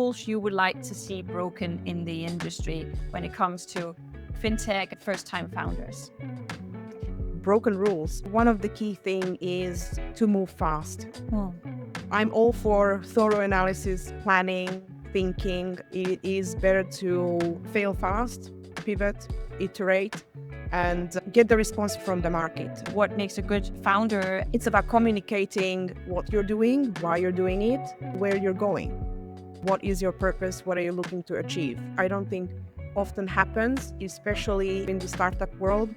rules you would like to see broken in the industry when it comes to fintech first-time founders? Broken rules. One of the key thing is to move fast. I'm all for thorough analysis, planning, thinking. It is better to fail fast, pivot, iterate, and get the response from the market. What makes a good founder? It's about communicating what you're doing, why you're doing it, where you're going. What is your purpose? What are you looking to achieve? I don't think often happens, especially in the startup world.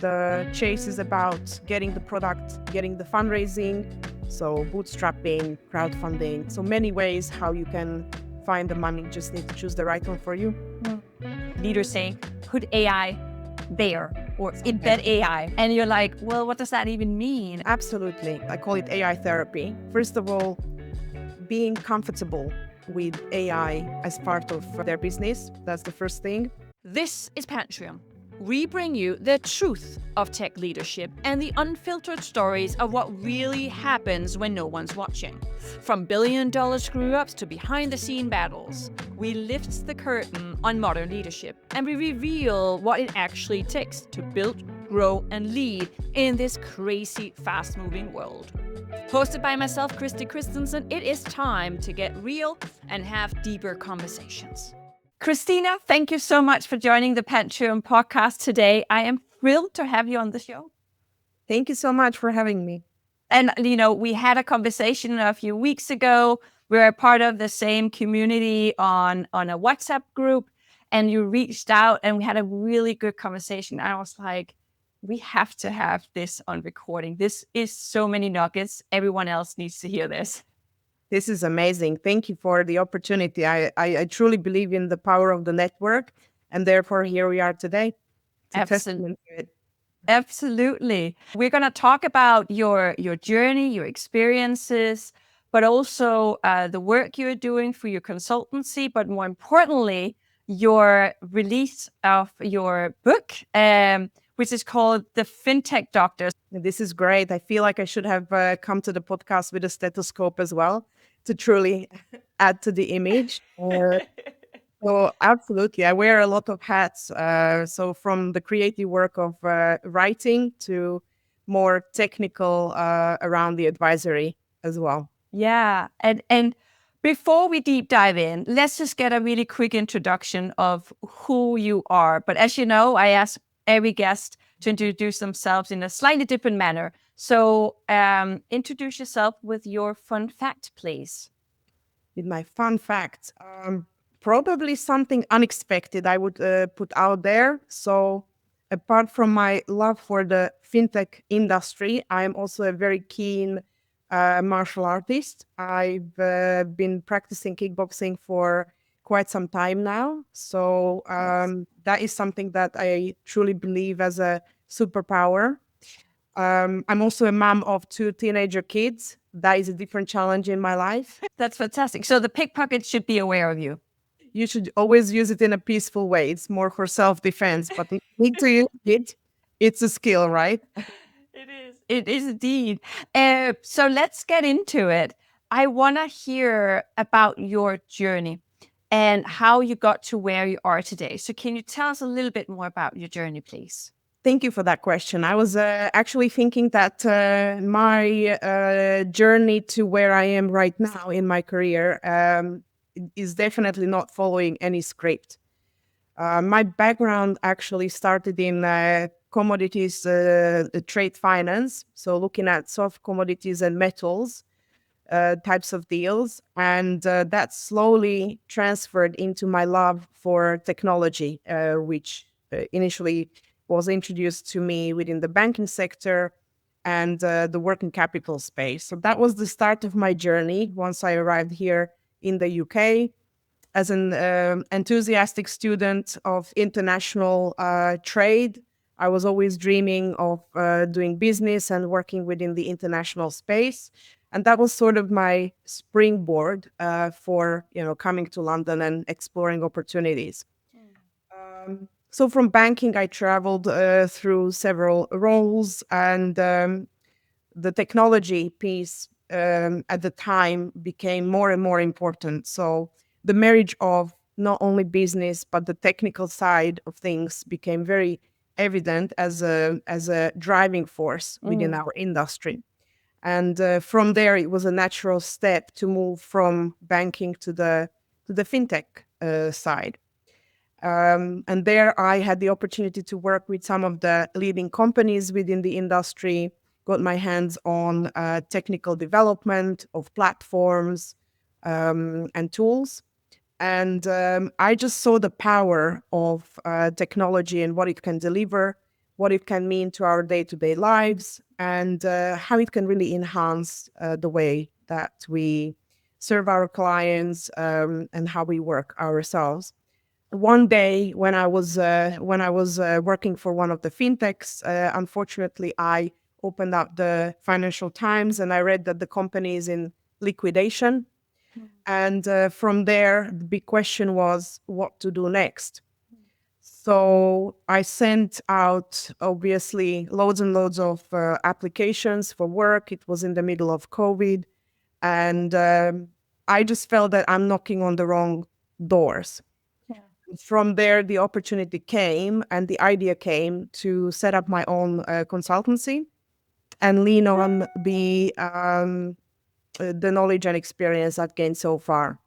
The chase is about getting the product, getting the fundraising, so bootstrapping, crowdfunding, so many ways how you can find the money. Just need to choose the right one for you. Leaders say, put AI there or embed AI. And you're like, well, what does that even mean? Absolutely. I call it AI therapy. First of all, being comfortable with AI as part of their business. That's the first thing. This is Pantrium. We bring you the truth of tech leadership and the unfiltered stories of what really happens when no one's watching. From billion-dollar screw-ups to behind-the-scene battles, we lift the curtain on modern leadership and we reveal what it actually takes to build, grow, and lead in this crazy, fast-moving world. Hosted by myself, Kristensen, it is time to get real and have deeper conversations. Kristina, thank you so much for joining the Pantrium Podcast today. I am thrilled to have you on the show. Thank you so much for having me. And, we had a conversation a few weeks ago. We're a part of the same community on a WhatsApp group, and you reached out and we had a really good conversation. I was like, we have to have this on recording. This is so many nuggets. Everyone else needs to hear this. This is amazing. Thank you for the opportunity. I truly believe in the power of the network, and therefore here we are today. Absolutely. We're going to talk about your journey, your experiences, but also the work you're doing for your consultancy, but more importantly, your release of your book, which is called The FinTech Doctor. This is great. I feel like I should have come to the podcast with a stethoscope as well to truly add to the image. So absolutely, I wear a lot of hats. So from the creative work of writing to more technical around the advisory as well. Yeah, and before we deep dive in, let's just get a really quick introduction of who you are. But as you know, I ask every guest to introduce themselves in a slightly different manner. So introduce yourself with your fun fact, please. With my fun fact, probably something unexpected I would put out there. So apart from my love for the fintech industry, I'm also a very keen martial artist. I've been practicing kickboxing for quite some time now. So that is something that I truly believe as a superpower. I'm also a mom of 2 teenager kids. That is a different challenge in my life. That's fantastic. So the pickpocket should be aware of you. You should always use it in a peaceful way. It's more for self-defense, but if you need to use it, it's a skill, right? It is. It is indeed. So let's get into it. I want to hear about your journey and how you got to where you are today. So can you tell us a little bit more about your journey, please? Thank you for that question. I was actually thinking that my journey to where I am right now in my career is definitely not following any script. My background actually started in commodities, trade finance, so looking at soft commodities and metals types of deals, and that slowly transferred into my love for technology, which initially was introduced to me within the banking sector and the working capital space. So that was the start of my journey once I arrived here in the UK. As an enthusiastic student of international trade, I was always dreaming of doing business and working within the international space. And that was sort of my springboard for coming to London and exploring opportunities. So from banking, I traveled through several roles, and the technology piece at the time became more and more important. So the marriage of not only business but the technical side of things became very evident as a driving force within our industry. And from there, it was a natural step to move from banking to the fintech side. And there I had the opportunity to work with some of the leading companies within the industry, got my hands on technical development of platforms and tools. And I just saw the power of technology and what it can deliver, what it can mean to our day-to-day lives, and how it can really enhance the way that we serve our clients and how we work ourselves. One day when I was working for one of the fintechs, unfortunately, I opened up the Financial Times and I read that the company is in liquidation. And from there, the big question was what to do next. So I sent out, obviously, loads and loads of applications for work. It was in the middle of COVID. And I just felt that I'm knocking on the wrong doors. From there, the opportunity came and the idea came to set up my own consultancy and lean on the knowledge and experience I've gained so far.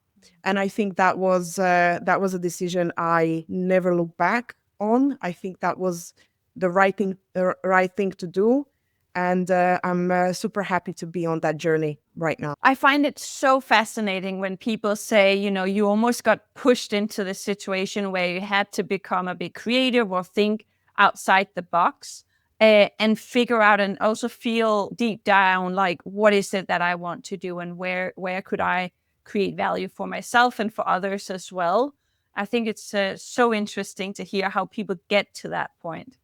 And I think that was a decision I never look back on. I think that was the right thing to do. And I'm super happy to be on that journey right now. I find it so fascinating when people say, you almost got pushed into this situation where you had to become a bit creative or think outside the box and figure out and also feel deep down, like, what is it that I want to do and where could I create value for myself and for others as well. I think it's so interesting to hear how people get to that point.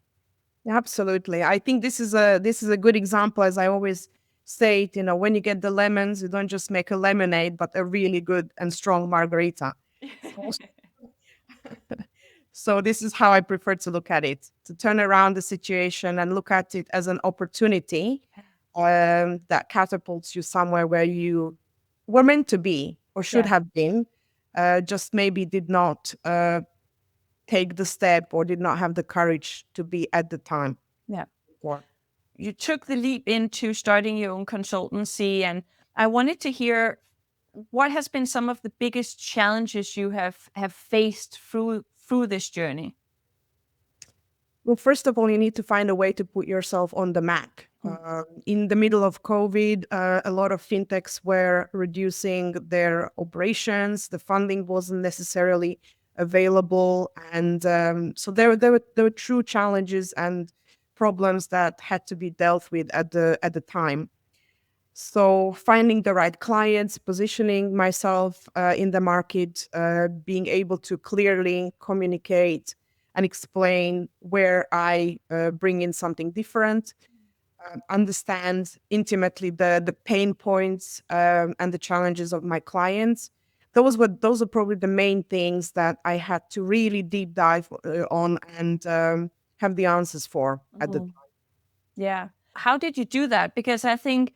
Absolutely. I think this is a good example, as I always say, when you get the lemons, you don't just make a lemonade, but a really good and strong margarita. So this is how I prefer to look at it, to turn around the situation and look at it as an opportunity that catapults you somewhere where you were meant to be or should have been, just maybe did not take the step or did not have the courage to be at the time. Yeah. Or, You took the leap into starting your own consultancy, and I wanted to hear what has been some of the biggest challenges you have faced through this journey. well, first of all, you need to find a way to put yourself on the map. In the middle of COVID, a lot of fintechs were reducing their operations. The funding wasn't necessarily available, and so there were true challenges and problems that had to be dealt with at the time. So finding the right clients, positioning myself in the market, being able to clearly communicate and explain where I bring in something different, understand intimately the pain points and the challenges of my clients. Those are probably the main things that I had to really deep dive on and have the answers for at the time. Yeah. How did you do that? Because I think,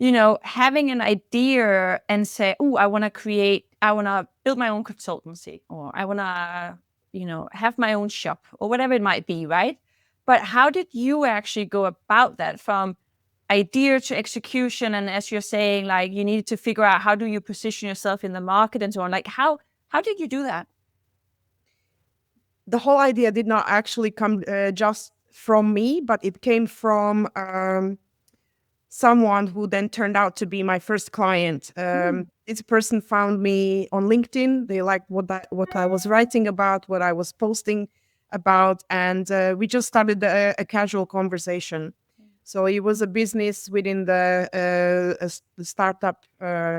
having an idea and say, oh, I want to build my own consultancy, or I want to, have my own shop, or whatever it might be, right? But how did you actually go about that from idea to execution? And as you're saying, like, you needed to figure out how do you position yourself in the market and so on. Like, how did you do that? The whole idea did not actually come just from me, but it came from someone who then turned out to be my first client. This person found me on LinkedIn. They liked what I was writing about, what I was posting about, and we just started a casual conversation. So it was a business within the startup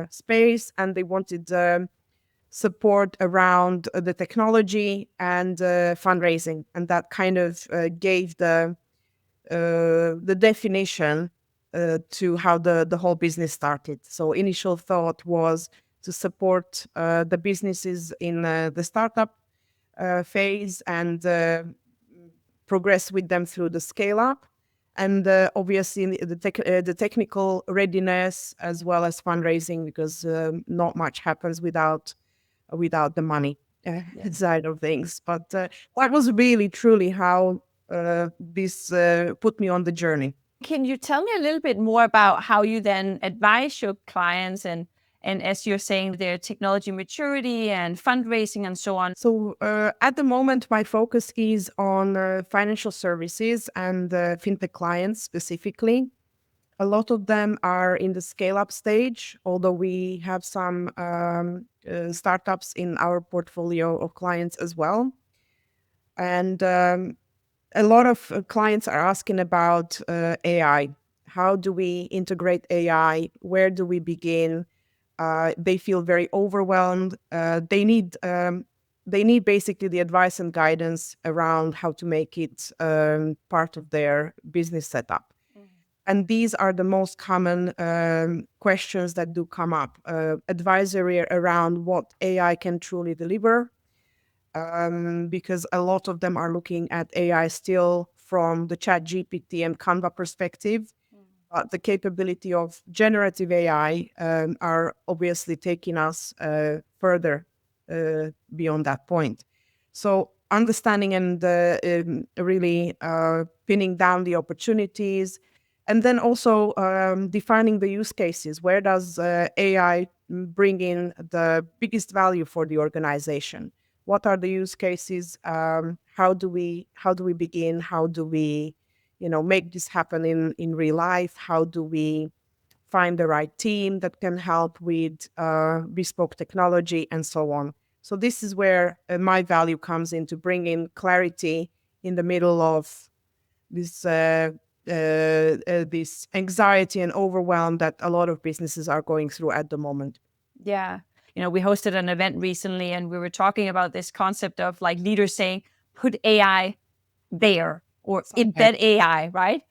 space, and they wanted support around the technology and fundraising, and that kind of gave the definition to how the whole business started. So initial thought was to support the businesses in the startup phase and progress with them through the scale up. And obviously the technical readiness as well as fundraising, because not much happens without without the money side of things. But that was really, truly how this put me on the journey. Can you tell me a little bit more about how you then advise your clients and as you're saying, their technology maturity and fundraising and so on? So at the moment, my focus is on financial services and fintech clients specifically. A lot of them are in the scale-up stage, although we have some startups in our portfolio of clients as well. And a lot of clients are asking about AI. How do we integrate AI? Where do we begin? They feel very overwhelmed. They need basically the advice and guidance around how to make it part of their business setup. And these are the most common questions that do come up. Advisory around what AI can truly deliver, because a lot of them are looking at AI still from the Chat GPT and Canva perspective. The capability of generative AI are obviously taking us further beyond that point. So understanding and really pinning down the opportunities, and then also defining the use cases. Where does AI bring in the biggest value for the organization? What are the use cases? How do we begin? How do we make this happen in real life? How do we find the right team that can help with bespoke technology and so on? So this is where my value comes in, to bring in clarity in the middle of this this anxiety and overwhelm that a lot of businesses are going through at the moment. Yeah. We hosted an event recently and we were talking about this concept of like leaders saying, put AI there or embed AI, right?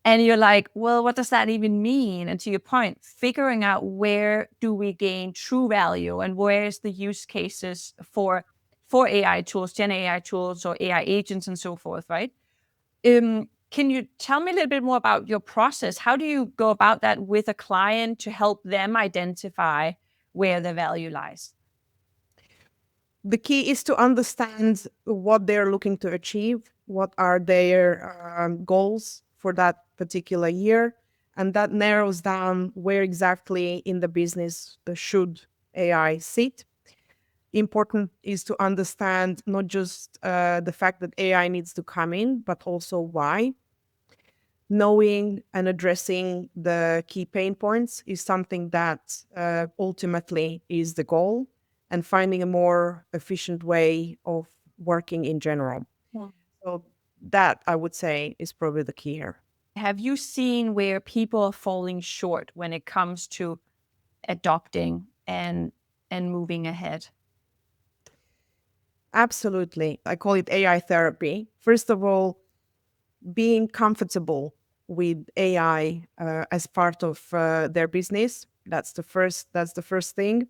And you're like, well, what does that even mean? And to your point, figuring out where do we gain true value and where's the use cases for AI tools, Gen AI tools or AI agents and so forth, right? Can you tell me a little bit more about your process? How do you go about that with a client to help them identify where the value lies? The key is to understand what they're looking to achieve, what are their goals for that particular year, and that narrows down where exactly in the business should AI sit. Important is to understand not just the fact that AI needs to come in, but also why. Knowing and addressing the key pain points is something that ultimately is the goal, and finding a more efficient way of working in general. Yeah. So that, I would say, is probably the key here. Have you seen where people are falling short when it comes to adopting and moving ahead? Absolutely. I call it AI therapy. First of all, being comfortable with AI as part of their business. That's the first thing.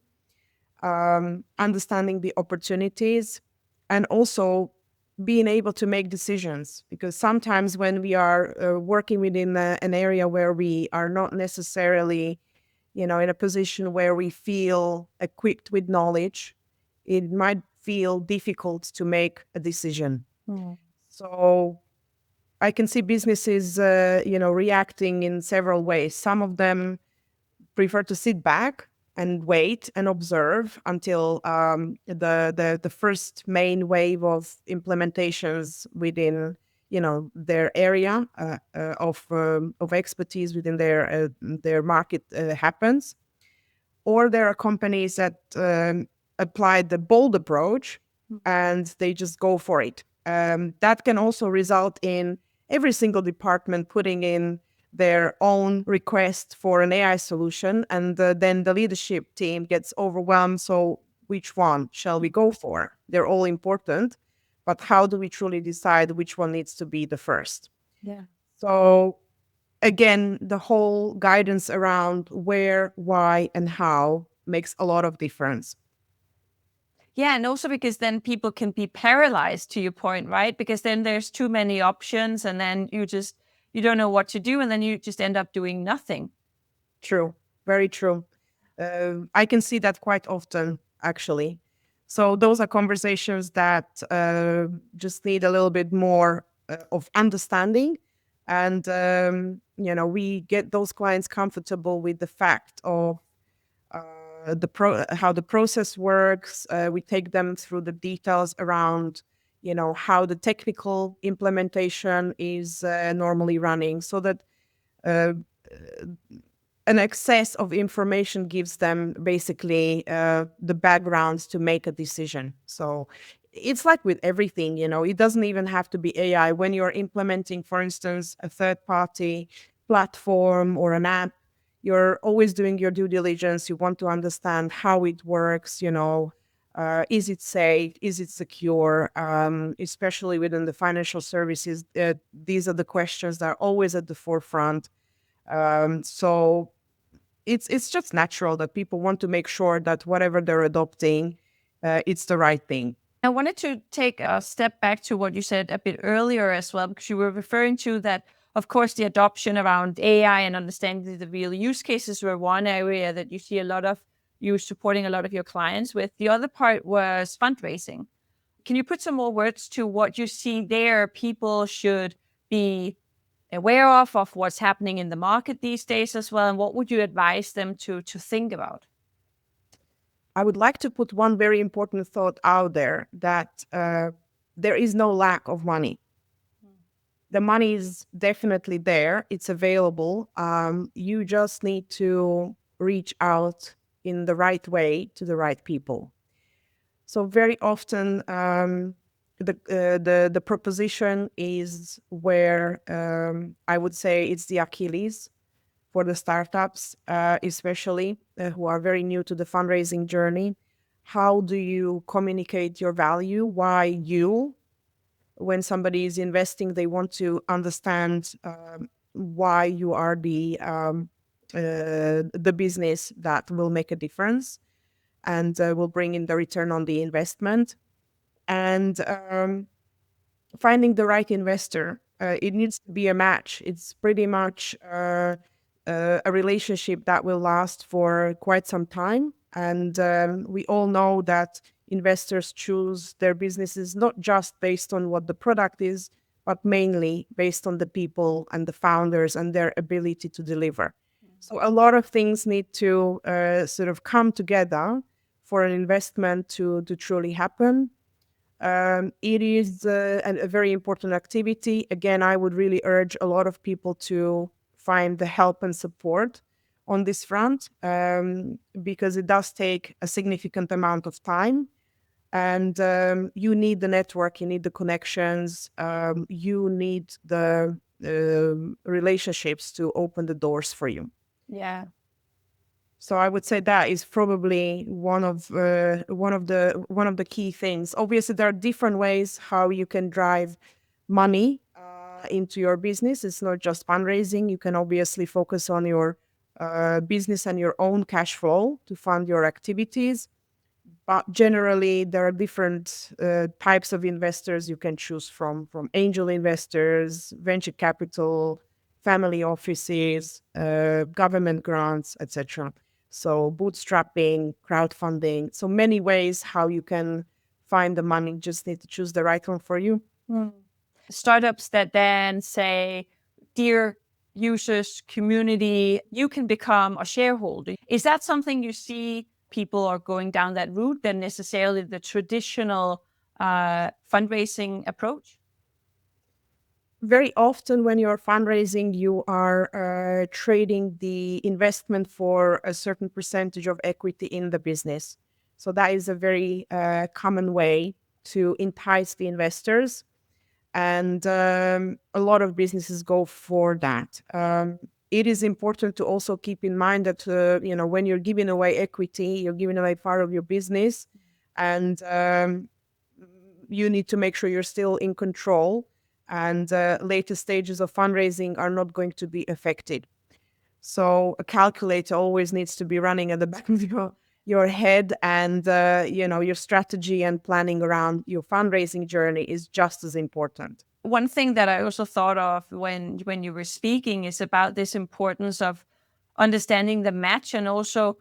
Understanding the opportunities, and also being able to make decisions. Because sometimes when we are working within an area where we are not necessarily, in a position where we feel equipped with knowledge, it might feel difficult to make a decision. So I can see businesses, reacting in several ways. Some of them prefer to sit back and wait and observe until the first main wave of implementations within their area of expertise within their market happens. Or there are companies that apply the bold approach and they just go for it. That can also result in every single department putting in their own request for an AI solution, and then the leadership team gets overwhelmed. So which one shall we go for? They're all important, but how do we truly decide which one needs to be the first? Yeah. So again, the whole guidance around where, why, and how makes a lot of difference. Yeah, and also because then people can be paralyzed, to your point, right? Because then there's too many options and then you don't know what to do and then you just end up doing nothing. True, very true. I can see that quite often, actually. So those are conversations that just need a little bit more of understanding. And, we get those clients comfortable with the fact of how the process works. We take them through the details around, how the technical implementation is normally running, so that uh, an excess of information gives them basically the backgrounds to make a decision. So it's like with everything, it doesn't even have to be AI. When you're implementing, for instance, a third party platform or an app, you're always doing your due diligence. You want to understand how it works, is it safe? Is it secure? Especially within the financial services, these are the questions that are always at the forefront. So it's just natural that people want to make sure that whatever they're adopting, it's the right thing. I wanted to take a step back to what you said a bit earlier as well, because you were referring to that, of course, the adoption around AI and understanding the real use cases were one area that you see a lot of you supporting a lot of your clients with. The other part was fundraising. Can you put some more words to what you see there people should be aware of what's happening in the market these days as well, and what would you advise them to think about? I would like to put one very important thought out there, that there is no lack of money. The money is definitely there. It's available. You just need to reach out in the right way to the right people. So very often, the proposition is where I would say it's the Achilles for the startups, especially who are very new to the fundraising journey. How do you communicate your value? Why you? When somebody is investing, they want to understand why you are the business that will make a difference and will bring in the return on the investment. And finding the right investor, it needs to be a match. It's pretty much a relationship that will last for quite some time. And we all know that investors choose their businesses not just based on what the product is, but mainly based on the people and the founders and their ability to deliver. So a lot of things need to sort of come together for an investment to truly happen. It is a very important activity. Again, I would really urge a lot of people to find the help and support on this front, because it does take a significant amount of time. And you need the network, you need the connections, you need the relationships to open the doors for you. Yeah. So I would say that is probably one of the key things. Obviously, there are different ways how you can drive money into your business. It's not just fundraising. You can obviously focus on your business and your own cash flow to fund your activities. But generally, there are different types of investors you can choose from angel investors, venture capital, family offices, government grants, etc. So bootstrapping, crowdfunding, so many ways how you can find the money. Just need to choose the right one for you. Startups that then say, dear users, community, you can become a shareholder. Is that something you see people are going down that route than necessarily the traditional fundraising approach? Very often when you're fundraising, you are trading the investment for a certain percentage of equity in the business. So that is a very common way to entice the investors. And a lot of businesses go for that. It is important to also keep in mind that, when you're giving away equity, you're giving away part of your business. And you need to make sure you're still in control, and later stages of fundraising are not going to be affected. So a calculator always needs to be running at the back of your head, and your strategy and planning around your fundraising journey is just as important. One thing that I also thought of when you were speaking is about this importance of understanding the match, and also,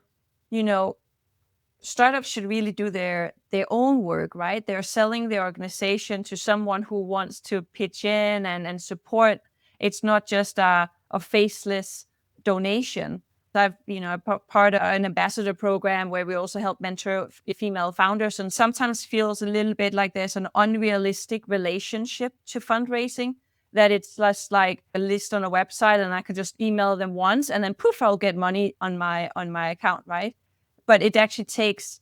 startups should really do their own work, right? They're selling their organization to someone who wants to pitch in and support. It's not just a faceless donation. So I've, part of an ambassador program where we also help mentor female founders, and sometimes feels a little bit like there's an unrealistic relationship to fundraising, that it's just like a list on a website and I could just email them once and then poof, I'll get money on my account, right? But it actually takes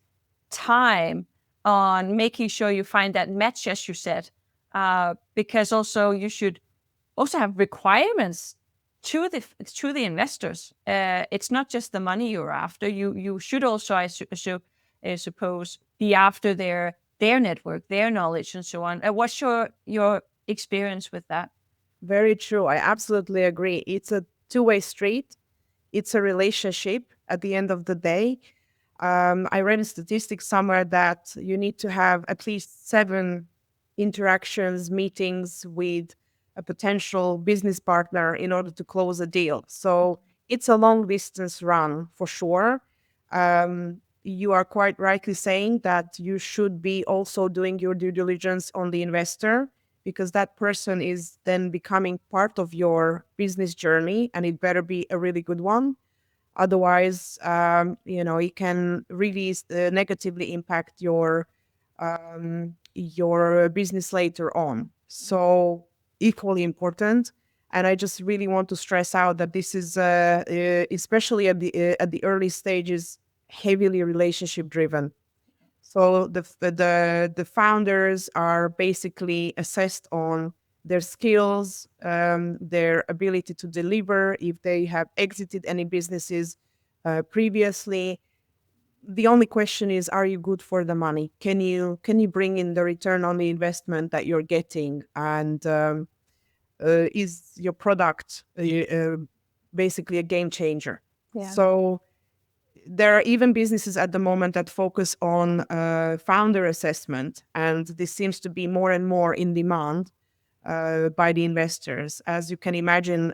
time on making sure you find that match, as you said, because also you should also have requirements to the investors. It's not just the money you're after. You should also, I suppose, be after their network, their knowledge, and so on. What's your experience with that? Very true. I absolutely agree. It's a two-way street. It's a relationship at the end of the day. I read a statistic somewhere that you need to have at least 7 interactions, meetings with a potential business partner in order to close a deal. So it's a long distance run for sure. You are quite rightly saying that you should be also doing your due diligence on the investor, because that person is then becoming part of your business journey, and it better be a really good one. Otherwise, it can really negatively impact your business later on. So equally important. And I just really want to stress out that this is, especially at the early stages, heavily relationship driven. So the founders are basically assessed on their skills, their ability to deliver, if they have exited any businesses previously. The only question is, are you good for the money? Can you bring in the return on the investment that you're getting? And is your product basically a game changer? Yeah. So there are even businesses at the moment that focus on founder assessment, and this seems to be more and more in demand by the investors. As you can imagine,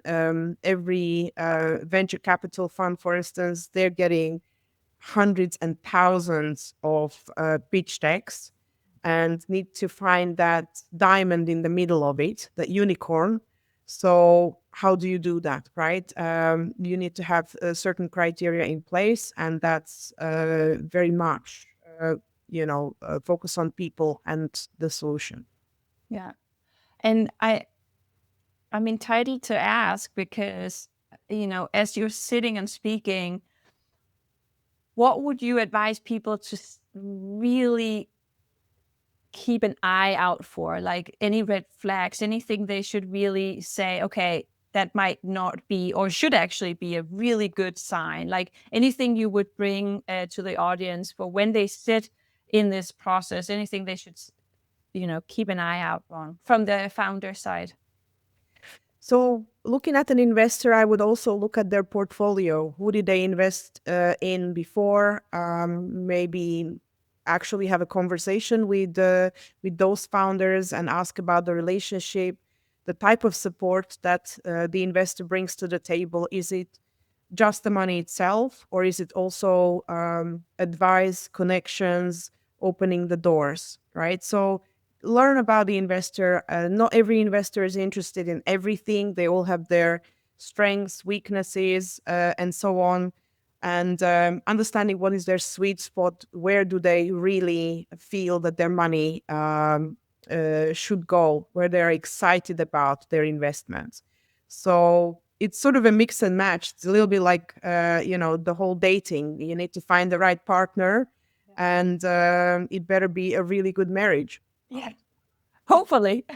every venture capital fund, for instance, they're getting hundreds and thousands of pitch decks and need to find that diamond in the middle of it, that unicorn. So how do you do that, right? You need to have certain criteria in place, and that's very much, focus on people and the solution. Yeah. And I'm entitled to ask because, as you're sitting and speaking, what would you advise people to really keep an eye out for? Like any red flags, anything they should really say, okay, that might not be, or should actually be a really good sign? Like anything you would bring to the audience for when they sit in this process, anything they should, keep an eye out on from the founder side? So looking at an investor, I would also look at their portfolio. Who did they invest in before? Maybe actually have a conversation with those founders and ask about the relationship, the type of support that the investor brings to the table. Is it just the money itself, or is it also advice, connections, opening the doors, right? So learn about the investor. Not every investor is interested in everything. They all have their strengths, weaknesses, and so on. And understanding what is their sweet spot, where do they really feel that their money should go, where they're excited about their investments. So it's sort of a mix and match. It's a little bit like, the whole dating. You need to find the right partner, and it better be a really good marriage. Yeah, hopefully.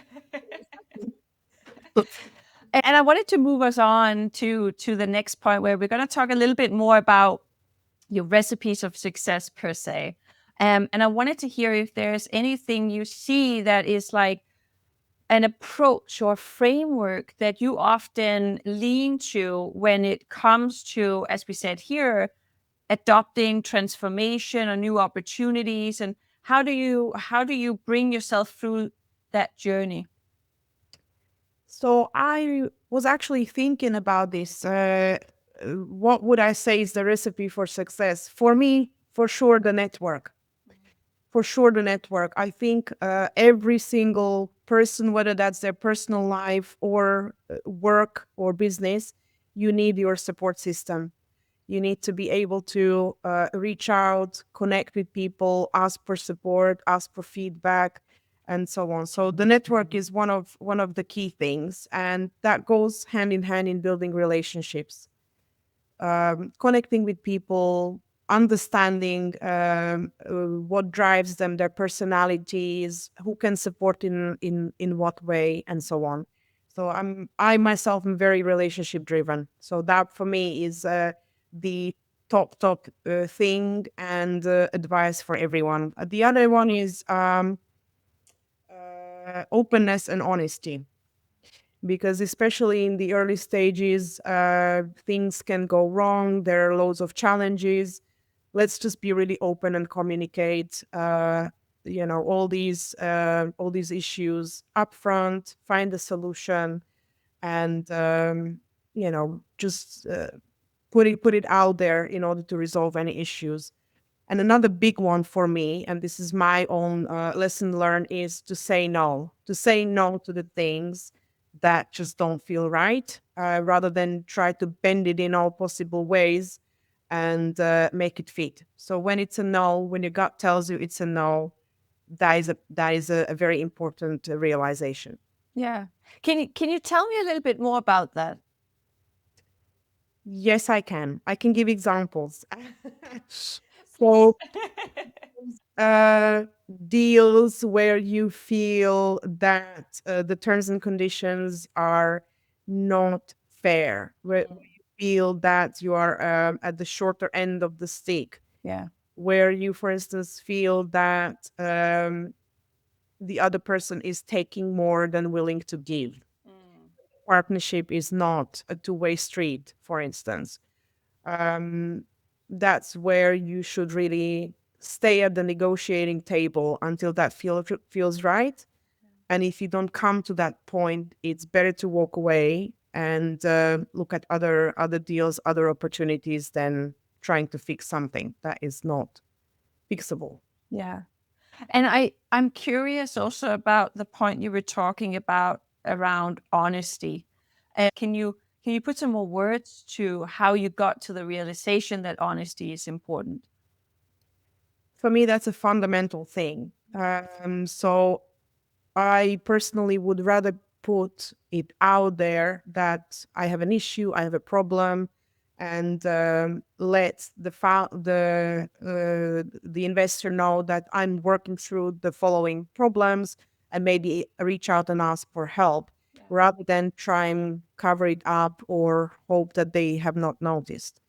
And I wanted to move us on to the next point where we're going to talk a little bit more about your recipes of success per se. And I wanted to hear if there's anything you see that is like an approach or framework that you often lean to when it comes to, as we said here, adopting transformation or new opportunities, and how do you bring yourself through that journey? So I was actually thinking about this. What would I say is the recipe for success? For me, For sure, the network. For sure, the network. I think every single person, whether that's their personal life or work or business, you need your support system. You need to be able to reach out, connect with people, ask for support, ask for feedback, and so on. So the network is one of the key things, and that goes hand in hand in building relationships, connecting with people, understanding what drives them, their personalities, who can support in what way, and so on. So I myself am very relationship driven. So that for me is the top thing and advice for everyone. The other one is openness and honesty, because especially in the early stages, things can go wrong. There are loads of challenges. Let's just be really open and communicate. All these issues upfront. Find a solution, and just put it out there in order to resolve any issues. And another big one for me, and this is my own lesson learned, is to say no. To say no to the things that just don't feel right, rather than try to bend it in all possible ways and make it fit. So when it's a no, when your gut tells you it's a no, that is a very important realization. Yeah. Can you tell me a little bit more about that? Yes, I can. I can give examples. So uh, deals where you feel that the terms and conditions are not fair, where you feel that you are at the shorter end of the stick, Yeah. where you, for instance, feel that the other person is taking more than willing to give. Partnership is not a two-way street, for instance. um, that's where you should really stay at the negotiating table until that feels right. And if you don't come to that point, it's better to walk away and look at other deals, other opportunities, than trying to fix something that is not fixable. Yeah. And I'm curious also about the point you were talking about around honesty. And can you put some more words to how you got to the realization that honesty is important? For me, that's a fundamental thing. So I personally would rather put it out there that I have an issue, I have a problem, and let the investor know that I'm working through the following problems, and maybe reach out and ask for help, rather than try and cover it up or hope that they have not noticed.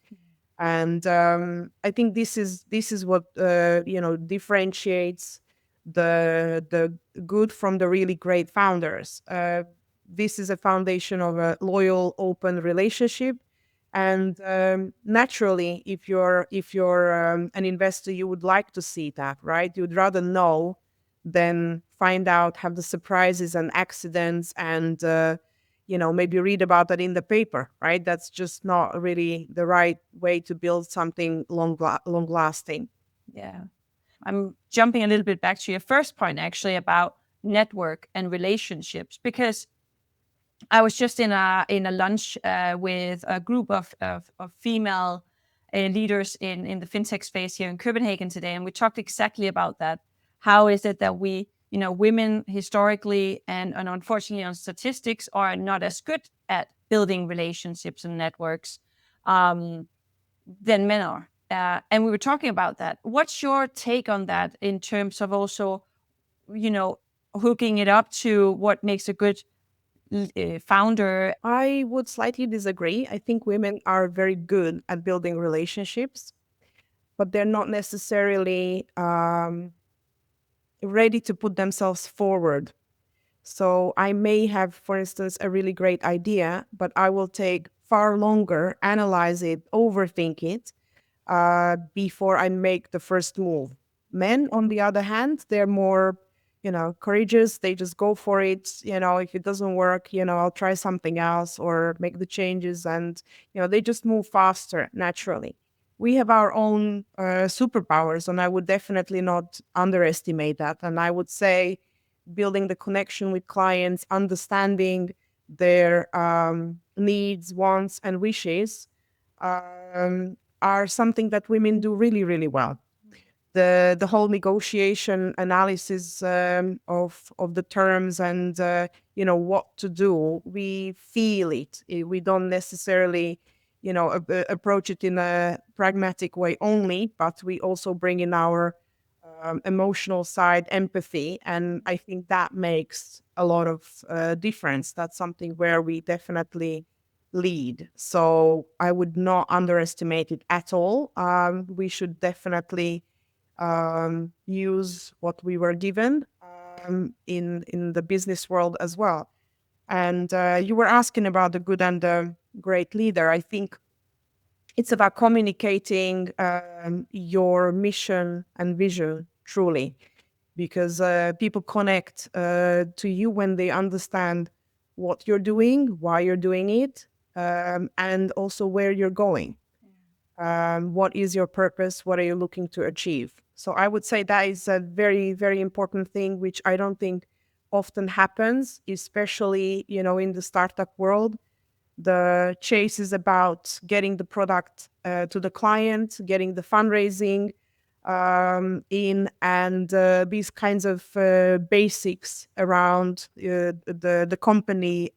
And I think this is what differentiates the good from the really great founders. This is a foundation of a loyal, open relationship, and naturally, if you're an investor, you would like to see that, right? You'd rather know than find out, have the surprises and accidents, and maybe read about that in the paper, right? That's just not really the right way to build something long lasting. Yeah. I'm jumping a little bit back to your first point, actually, about network and relationships, because I was just in a lunch with a group of female leaders in the fintech space here in Copenhagen today, and we talked exactly about that. How is it that we, women historically and unfortunately on statistics are not as good at building relationships and networks than men are? And we were talking about that. What's your take on that in terms of also, you know, hooking it up to what makes a good founder? I would slightly disagree. I think women are very good at building relationships, but they're not necessarily ready to put themselves forward. So I may have, for instance, a really great idea, but I will take far longer, analyze it, overthink it, before I make the first move. Men, on the other hand, they're more, courageous. They just go for it. If it doesn't work, I'll try something else or make the changes, and they just move faster naturally. we have our own superpowers, and I would definitely not underestimate that. And I would say building the connection with clients, understanding their needs, wants, and wishes are something that women do really, really well. The whole negotiation analysis of the terms and what to do, we feel it. We don't necessarily approach it in a pragmatic way only, but we also bring in our emotional side, empathy, and I think that makes a lot of difference. That's something where we definitely lead. So I would not underestimate it at all. We should definitely use what we were given in the business world as well. And you were asking about the good and the great leader. I think it's about communicating your mission and vision truly, because people connect to you when they understand what you're doing, why you're doing it, and also where you're going. What is your purpose? What are you looking to achieve? So I would say that is a very, very important thing, which I don't think often happens, especially, in the startup world. The chase is about getting the product to the client, getting the fundraising in, and these kinds of basics around the company,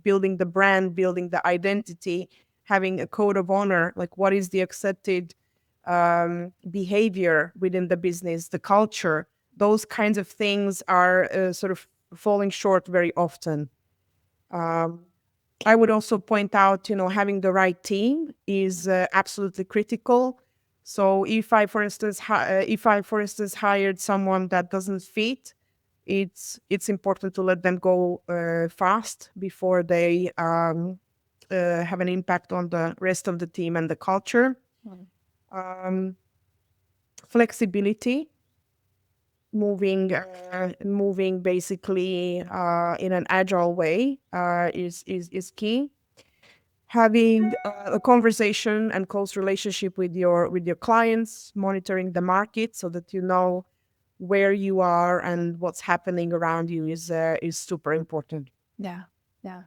building the brand, building the identity, having a code of honor, like what is the accepted behavior within the business, the culture. Those kinds of things are sort of falling short very often. Um, I would also point out, having the right team is absolutely critical. So if I, for instance, hired someone that doesn't fit, it's important to let them go fast before they have an impact on the rest of the team and the culture. Um, Flexibility, moving basically in an agile way is key. Having a conversation and close relationship with your clients, monitoring the market so that you know where you are and what's happening around you is super important. Yeah, yeah.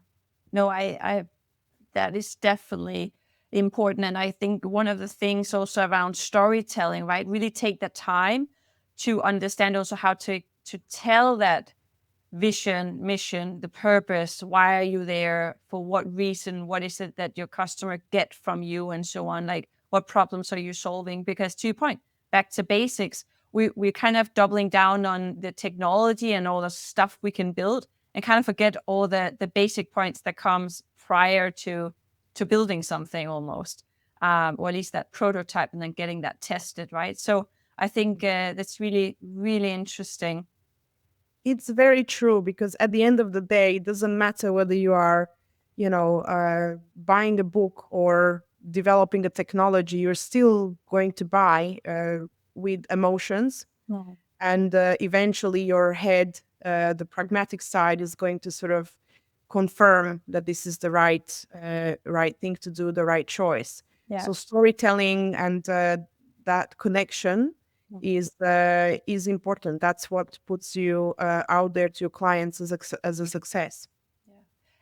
No, I that is definitely important. And I think one of the things also around storytelling, right? Really take the time to understand also how to tell that vision, mission, the purpose, why are you there, for what reason, what is it that your customer get from you, and so on. Like, what problems are you solving? Because to your point, back to basics, we're kind of doubling down on the technology and all the stuff we can build, and kind of forget all the basic points that comes prior to building something almost, or at least that prototype, and then getting that tested, right? So I think that's really, really interesting. It's very true, because at the end of the day, it doesn't matter whether you are, buying a book or developing a technology. You're still going to buy with emotions, and eventually your head, the pragmatic side, is going to sort of confirm that this is the right thing to do, the right choice. Yeah. So storytelling and that connection is important. That's what puts you out there to your clients as a success.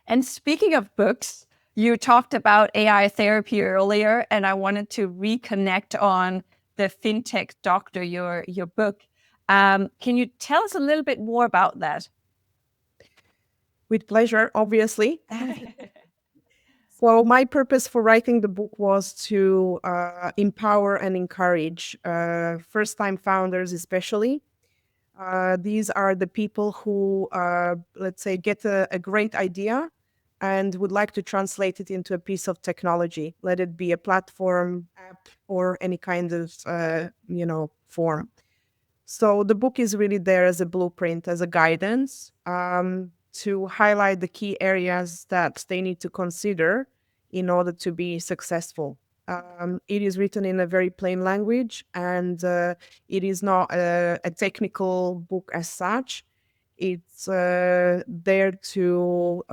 And speaking of books, you talked about AI therapy earlier, and I wanted to reconnect on the FinTech Doctor, your book. Can you tell us a little bit more about that? With pleasure, obviously. So my purpose for writing the book was to empower and encourage first-time founders, especially. These are the people who, let's say, get a great idea and would like to translate it into a piece of technology, let it be a platform, app, or any kind of, form. So the book is really there as a blueprint, as a guidance, to highlight the key areas that they need to consider in order to be successful. It is written in a very plain language, and it is not a technical book as such. It's there to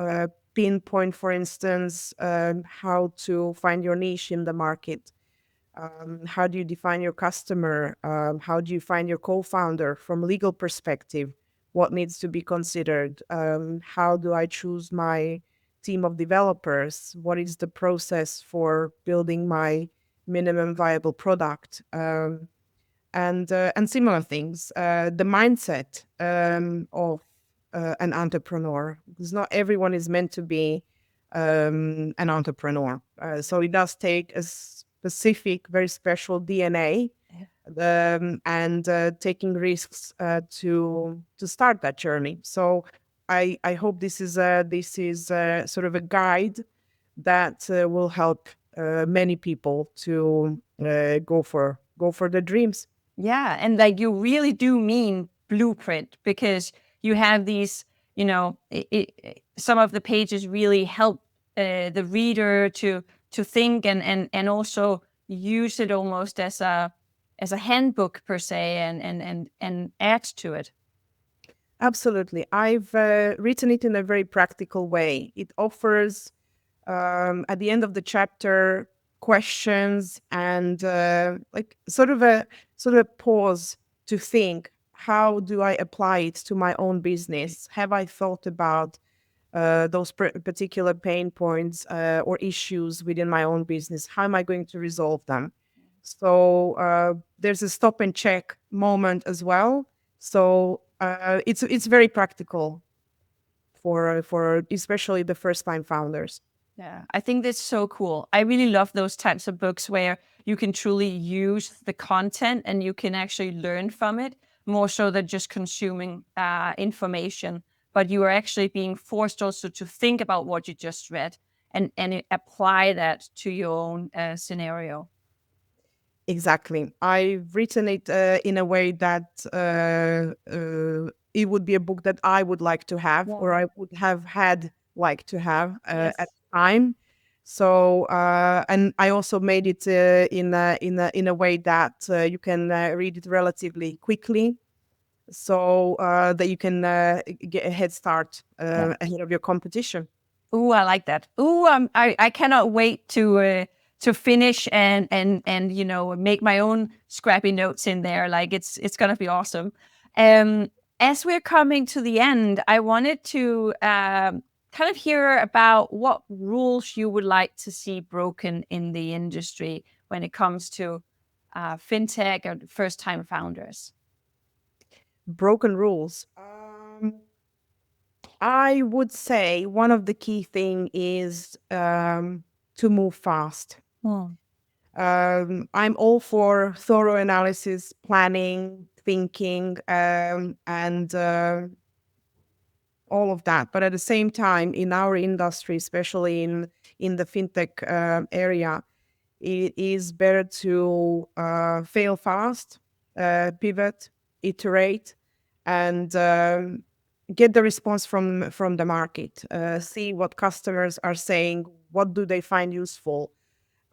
pinpoint, for instance, how to find your niche in the market, How do you define your customer? How do you find your co-founder from a legal perspective? What needs to be considered? How do I choose my team of developers? What is the process for building my minimum viable product? And similar things. The mindset of an entrepreneur, because not everyone is meant to be an entrepreneur. So it does take a specific, very special DNA and taking risks to start that journey. So I hope this is sort of a guide that will help many people to go for their dreams. Yeah, and like you really do mean blueprint, because you have these, some of the pages really help the reader to think and also use it almost as a handbook per se, and add to it. Absolutely. I've written it in a very practical way. It offers, at the end of the chapter, questions and like sort of a pause to think, how do I apply it to my own business? Have I thought about those particular pain points or issues within my own business? How am I going to resolve them? So there's a stop and check moment as well. So it's very practical for especially the first time founders. Yeah, I think that's so cool. I really love those types of books where you can truly use the content and you can actually learn from it, more so than just consuming information. But you are actually being forced also to think about what you just read and apply that to your own scenario. Exactly. I've written it in a way that it would be a book that I would like to have, or I would have had like to have at Yes. the time. So, and I also made it in a way that you can read it relatively quickly, so that you can get a head start ahead of your competition. Ooh, I like that. Ooh, I cannot wait to finish and make my own scrappy notes in there. Like it's gonna be awesome. Um, as we're coming to the end, I wanted to kind of hear about what rules you would like to see broken in the industry when it comes to fintech or first-time founders. Broken rules. I would say one of the key thing is to move fast. Hmm. I'm all for thorough analysis, planning, thinking, and all of that. But at the same time, in our industry, especially in the fintech area, it is better to fail fast, pivot, iterate, and get the response from the market. See what customers are saying. What do they find useful?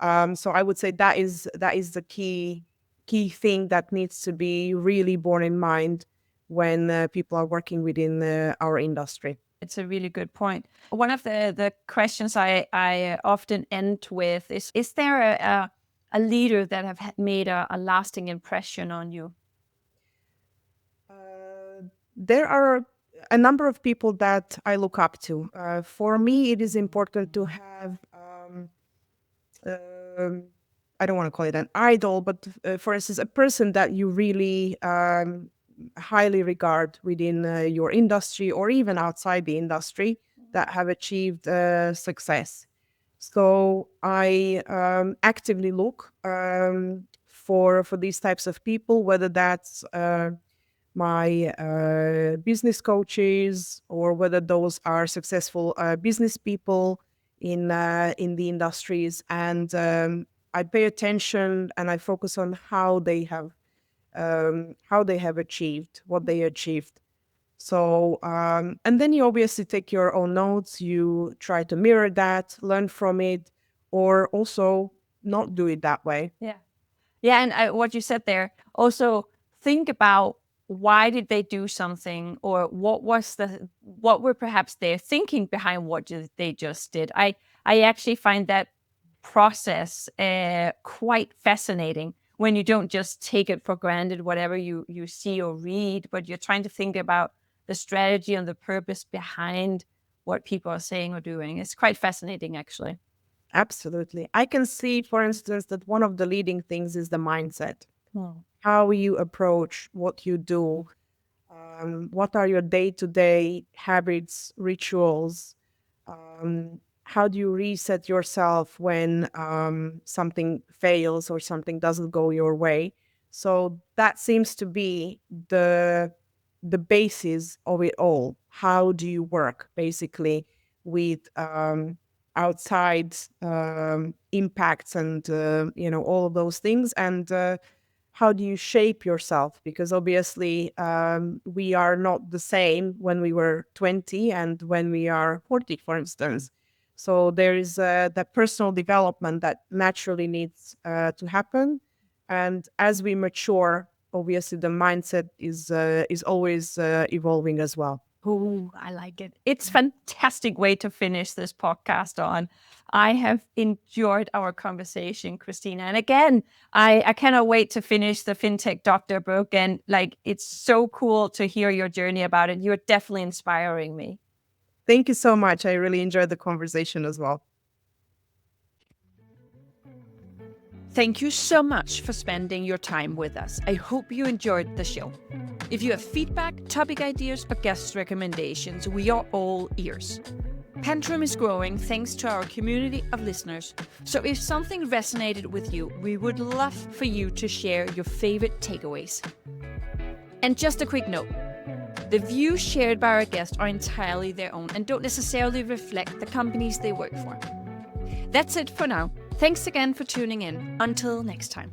So I would say that is the key thing that needs to be really borne in mind when people are working within our industry. It's a really good point. One of the questions I often end with is there a leader that have made a lasting impression on you? There are a number of people that I look up to. For me, it is important to have, um, I don't want to call it an idol, but for instance, a person that you really highly regard within your industry or even outside the industry that have achieved success. So I actively look for these types of people, whether that's my business coaches, or whether those are successful business people in the industries, and I pay attention and I focus on how they have achieved what they achieved. So and then you obviously take your own notes, you try to mirror that, learn from it, or also not do it that way. Yeah. Yeah, and what you said there, also think about why did they do something, or what were perhaps their thinking behind what they just did. I actually find that process quite fascinating when you don't just take it for granted, whatever you see or read, but you're trying to think about the strategy and the purpose behind what people are saying or doing. It's quite fascinating, actually. Absolutely. I can see, for instance, that one of the leading things is the mindset. Hmm. How you approach what you do. What are your day-to-day habits, rituals? How do you reset yourself when something fails or something doesn't go your way? So that seems to be the basis of it all. How do you work basically with outside impacts and all of those things, and how do you shape yourself? Because obviously we are not the same when we were 20 and when we are 40, for instance. So there is that personal development that naturally needs to happen. And as we mature, obviously the mindset is always evolving as well. Oh, I like it. It's a fantastic way to finish this podcast on. I have enjoyed our conversation, Kristina. And again, I cannot wait to finish the FinTech Doctor book. And it's so cool to hear your journey about it. You're definitely inspiring me. Thank you so much. I really enjoyed the conversation as well. Thank you so much for spending your time with us. I hope you enjoyed the show. If you have feedback, topic ideas, or guest recommendations, we are all ears. Pantrium is growing thanks to our community of listeners. So if something resonated with you, we would love for you to share your favorite takeaways. And just a quick note. The views shared by our guests are entirely their own and don't necessarily reflect the companies they work for. That's it for now. Thanks again for tuning in. Until next time.